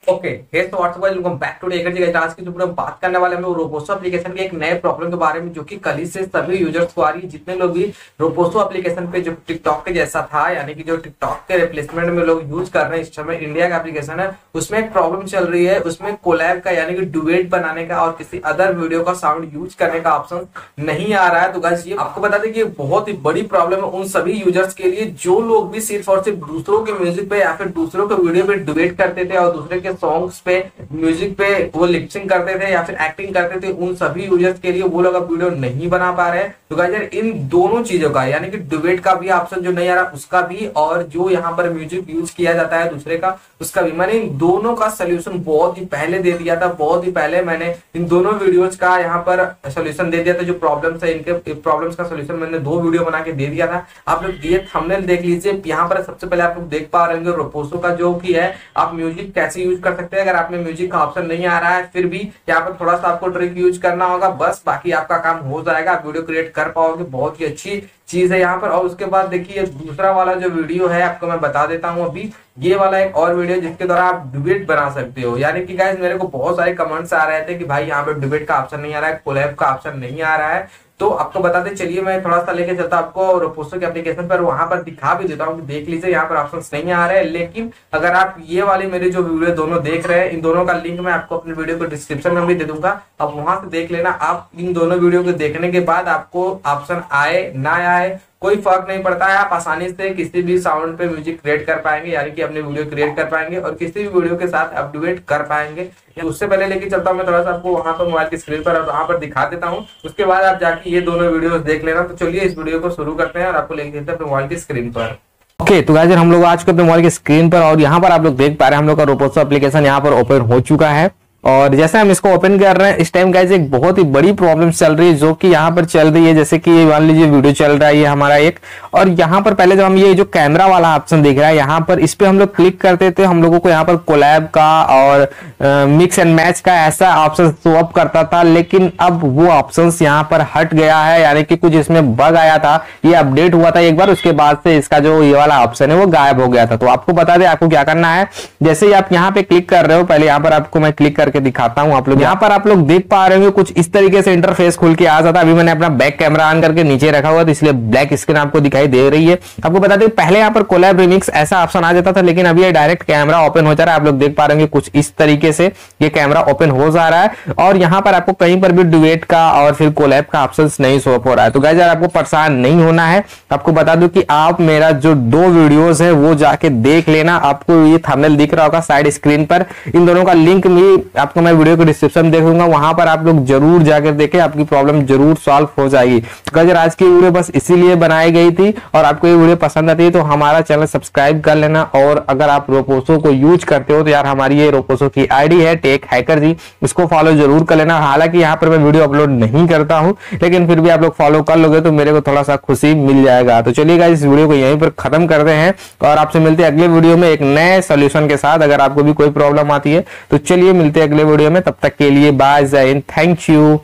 Okay what's up guys, welcome back to guys. आज की जो हम बात करने वाले हैं वो रोपोसो एप्लीकेशन के एक नए प्रॉब्लम के बारे में, जो कि कल ही से सभी यूजर्स को आ रही है। जितने लोग भी रोपोसो एप्लीकेशन पे जो टिकटॉक के जैसा था, यानी कि जो टिकटॉक के रिप्लेसमेंट में लोग यूज कर रहे हैं, इस समय इंडिया का एप्लीकेशन है, उसमें एक प्रॉब्लम चल रही है। उसमें कोलैब का यानी कि डुएट बनाने का और किसी अदर वीडियो का साउंड यूज करने का ऑप्शन नहीं आ रहा है। तो गाइस ये आपको बता दें कि बहुत ही बड़ी प्रॉब्लम है उन सभी यूजर्स के लिए जो लोग भी सिर्फ और सिर्फ दूसरों के म्यूजिक पे या फिर दूसरों के वीडियो पे डुएट करते थे और दूसरे के सॉन्ग्स पे म्यूजिक पे वो लिपसिंग करते थे या फिर एक्टिंग करते थे। उन सभी यूजर्स के लिए वो लोग अब वीडियो नहीं बना पा रहे हैं। तो गाइस यार इन दोनों चीजों का यानी कि डुएट का भी ऑप्शन जो नहीं आ रहा उसका भी, और जो यहाँ पर म्यूजिक यूज किया जाता है दूसरे का उसका भी, मैंने इन दोनों का सोल्यूशन बहुत ही पहले दे दिया था। बहुत ही पहले मैंने इन दोनों वीडियोज का यहाँ पर सोल्यूशन दे दिया था। जो प्रॉब्लम्स है इनके प्रॉब्लम्स का सोल्यूशन मैंने 2 वीडियो बना के दे दिया था। आप लोग ये थंबनेल देख लीजिए। यहाँ पर सबसे पहले आप लोग देख पा रहे होंगे रोपोसो का जो कि है आप म्यूजिक कैसे यूज कर सकते हैं। अगर आप में म्यूजिक का ऑप्शन नहीं आ रहा है फिर भी यहाँ पर थोड़ा सा आपको ट्रिक यूज करना होगा, बस बाकी आपका काम हो जाएगा। आप वीडियो क्रिएट कर पाओगे, बहुत ही अच्छी चीज है यहाँ पर। और उसके बाद देखिए दूसरा वाला जो वीडियो है आपको मैं बता देता हूँ अभी, ये वाला एक और वीडियो जिसके द्वारा आप डुएट बना सकते हो। यानी कि गाइस मेरे को बहुत सारे कमेंट्स आ रहे थे कि भाई यहाँ पे डुएट का ऑप्शन नहीं आ रहा है, कोलैब का ऑप्शन नहीं आ रहा है। तो आपको बताते चलिए, मैं थोड़ा सा लेके चलता आपको रोपोसो के एप्लीकेशन पर, वहां पर दिखा भी देता हूँ। देख लीजिए यहाँ पर ऑप्शंस नहीं आ रहे हैं, लेकिन अगर आप ये वाली मेरी जो वीडियो दोनों देख रहे हैं, इन दोनों का लिंक मैं आपको अपने वीडियो को डिस्क्रिप्शन में भी दे दूंगा। अब वहां से देख लेना। आप इन दोनों वीडियो को देखने के बाद आपको ऑप्शन आए ना आए कोई फर्क नहीं पड़ता है। आप आसानी से किसी भी साउंड पे म्यूजिक क्रिएट कर पाएंगे, यानी कि अपने वीडियो क्रिएट कर पाएंगे और किसी भी वीडियो के साथ आप डुएट कर पाएंगे। उससे पहले लेके चलता हूँ मैं थोड़ा सा आपको वहां पर मोबाइल की स्क्रीन पर, वहां पर दिखा देता हूँ। उसके बाद आप जाके ये दोनों वीडियोस देख लेना। तो चलिए इस वीडियो को शुरू करते हैं और आपको लेके चलते हैं अपने मोबाइल की स्क्रीन पर। ओके तो गाइस हम लोग आज के अपने मोबाइल की स्क्रीन पर, और यहाँ पर आप लोग देख पा रहे हैं हम लोग का रोपोसो एप्लीकेशन यहाँ पर ओपन हो चुका है। और जैसे हम इसको ओपन कर रहे हैं इस टाइम गाइस एक बहुत ही बड़ी प्रॉब्लम चल रही है जो कि यहाँ पर चल रही है। जैसे कि मान लीजिए वीडियो चल रहा है ये हमारा एक, और यहाँ पर पहले जब हम ये जो कैमरा वाला ऑप्शन दिख रहा है यहाँ पर इस पे हम लोग क्लिक करते थे, हम लोगों को यहाँ पर कोलैब का और मिक्स एंड मैच का ऐसा ऑप्शन शो अप करता था। लेकिन अब वो ऑप्शन यहाँ पर हट गया है, यानी कि कुछ इसमें बग आया था, ये अपडेट हुआ था एक बार, उसके बाद से इसका जो ये वाला ऑप्शन है वो गायब हो गया था। तो आपको बता दें आपको क्या करना है। जैसे ही आप यहाँ पे क्लिक कर रहे हो, पहले यहाँ पर आपको मैं क्लिक करके दिखाता हूँ। आप लोग यहाँ पर आप लोग देख पा रहे हो कुछ इस तरीके से इंटरफेस खुल के आ जाता है। अभी मैंने अपना बैक कैमरा ऑन करके नीचे रखा हुआ तो इसलिए ब्लैक स्क्रीन आपको दिखाई दे रही है। आपको बता दें पहले यहाँ पर कोलैब रिमिक्स ऐसा ऑप्शन आ जाता था, लेकिन अभी ये डायरेक्ट कैमरा ओपन हो जा रहा है। आप लोग देख पा रहे हैं कुछ इस तरीके से ये कैमरा ओपन हो जा रहा है, और यहाँ पर आपको कहीं पर भी डुएट का और फिर कोलैब का ऑप्शन नहीं शो अप हो रहा है। तो गाइस यार आपको परेशान नहीं होना है। आपको बता दूं कि आप मेरा जो 2 वीडियोस है वो जाके देख लेना। आपको ये थंबनेल दिख रहा होगा साइड स्क्रीन पर, इन दोनों का लिंक भी आपको मैं वीडियो को डिस्क्रिप्शन दे दूंगा, वहां पर आप लोग जरूर जाकर देखें, आपकी प्रॉब्लम जरूर सॉल्व हो जाएगी। तो गाइस आज की वीडियो बस इसीलिए बनाई गई थी, और आपको ये वीडियो पसंद आती है तो हमारा चैनल सब्सक्राइब कर लेना। और अगर आप रोपोसो को यूज करते हो तो यार हमारी ये रोपोसो की आईडी है टेक हैकर जी, इसको फॉलो जरूर कर लेना। हालांकि यहाँ पर मैं वीडियो अपलोड नहीं करता हूँ, लेकिन फिर भी आप लोग फॉलो कर लोगे तो मेरे को थोड़ा सा खुशी मिल जाएगा। तो चलिए गाइस इस वीडियो को यहीं पर खत्म करते हैं और आपसे मिलते हैं अगले वीडियो में एक नए सोल्यूशन के साथ। अगर आपको भी कोई प्रॉब्लम आती है तो चलिए मिलते हैं अगले वीडियो में, तब तक के लिए बाय जय हिंद, थैंक यू।